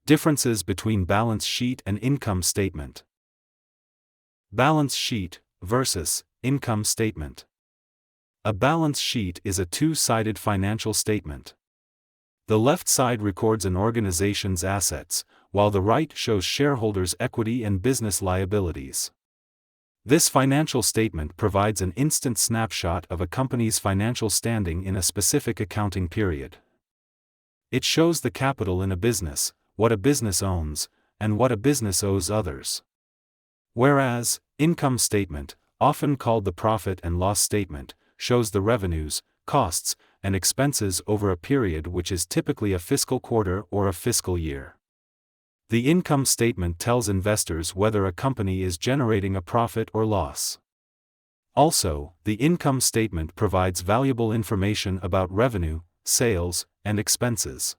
Differences between balance sheet and income statement. Balance sheet versus income statement. A balance sheet is a two-sided financial statement. The left side records an organization's assets, while the right shows shareholders' equity and business liabilities. This financial statement provides an instant snapshot of a company's financial standing in a specific accounting period. It shows the capital in a business, what a business owns, and what a business owes others. Whereas, income statement, often called the profit and loss statement, shows the revenues, costs, and expenses over a period which is typically a fiscal quarter or a fiscal year. The income statement tells investors whether a company is generating a profit or loss. Also, the income statement provides valuable information about revenue, sales, and expenses.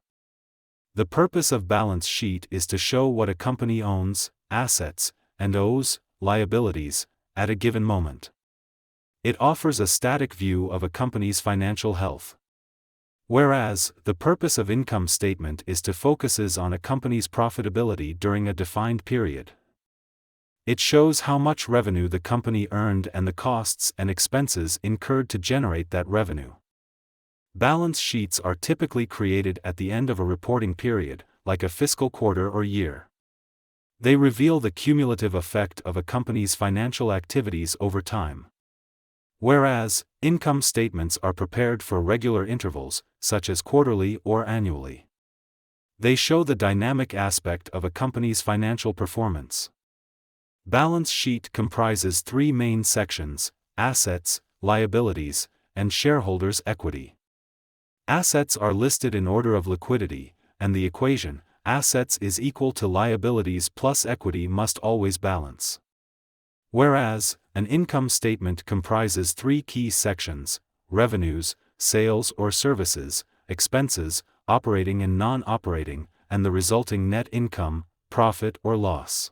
The purpose of balance sheet is to show what a company owns, assets, and owes, liabilities, at a given moment. It offers a static view of a company's financial health. Whereas, the purpose of income statement is to focuses on a company's profitability during a defined period. It shows how much revenue the company earned and the costs and expenses incurred to generate that revenue. Balance sheets are typically created at the end of a reporting period, like a fiscal quarter or year. They reveal the cumulative effect of a company's financial activities over time. Whereas, income statements are prepared for regular intervals, such as quarterly or annually. They show the dynamic aspect of a company's financial performance. Balance sheet comprises three main sections: assets, liabilities, and shareholders' equity. Assets are listed in order of liquidity, and the equation, assets is equal to liabilities plus equity, must always balance. Whereas, an income statement comprises three key sections: revenues, sales or services, expenses, operating and non-operating, and the resulting net income, profit or loss.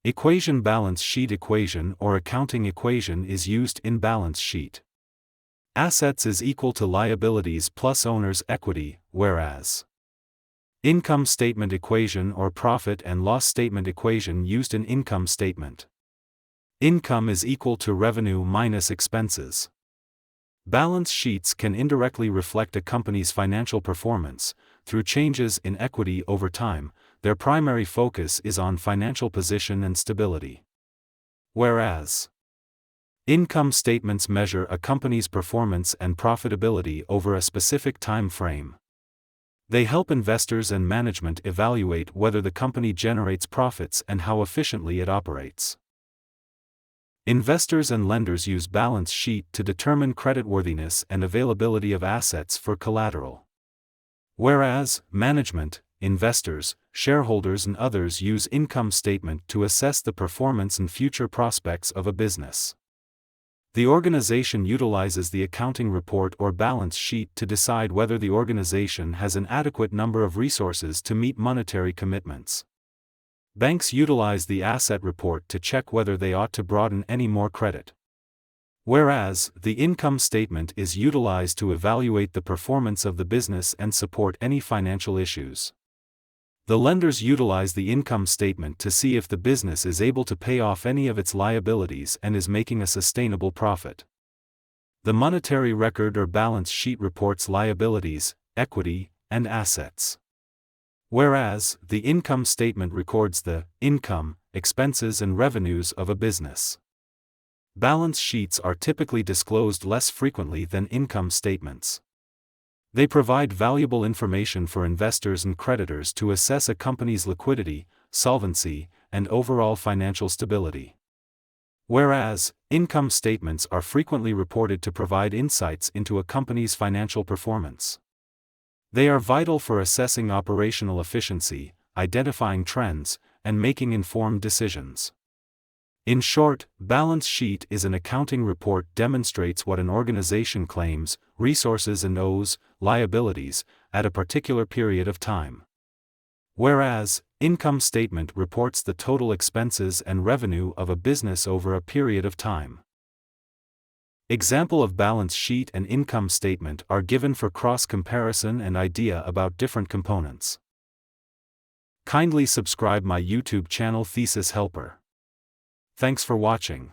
Equation balance sheet equation or accounting equation is used in balance sheet. Assets is equal to liabilities plus owner's equity, whereas income statement equation or profit and loss statement equation used in income statement. Income is equal to revenue minus expenses. Balance sheets can indirectly reflect a company's financial performance. Through changes in equity over time, their primary focus is on financial position and stability. Whereas income statements measure a company's performance and profitability over a specific time frame. They help investors and management evaluate whether the company generates profits and how efficiently it operates. Investors and lenders use balance sheet to determine creditworthiness and availability of assets for collateral. Whereas, management, investors, shareholders and others use income statement to assess the performance and future prospects of a business. The organization utilizes the accounting report or balance sheet to decide whether the organization has an adequate number of resources to meet monetary commitments. Banks utilize the asset report to check whether they ought to broaden any more credit. Whereas, the income statement is utilized to evaluate the performance of the business and support any financial issues. The lenders utilize the income statement to see if the business is able to pay off any of its liabilities and is making a sustainable profit. The monetary record or balance sheet reports liabilities, equity, and assets. Whereas, the income statement records the income, expenses and revenues of a business. Balance sheets are typically disclosed less frequently than income statements. They provide valuable information for investors and creditors to assess a company's liquidity, solvency, and overall financial stability. Whereas, income statements are frequently reported to provide insights into a company's financial performance. They are vital for assessing operational efficiency, identifying trends, and making informed decisions. In short, balance sheet is an accounting report demonstrates what an organization claims, resources and owes, liabilities, at a particular period of time. Whereas, income statement reports the total expenses and revenue of a business over a period of time. Example of balance sheet and income statement are given for cross-comparison and idea about different components. Kindly subscribe my YouTube channel Thesis Helper. Thanks for watching.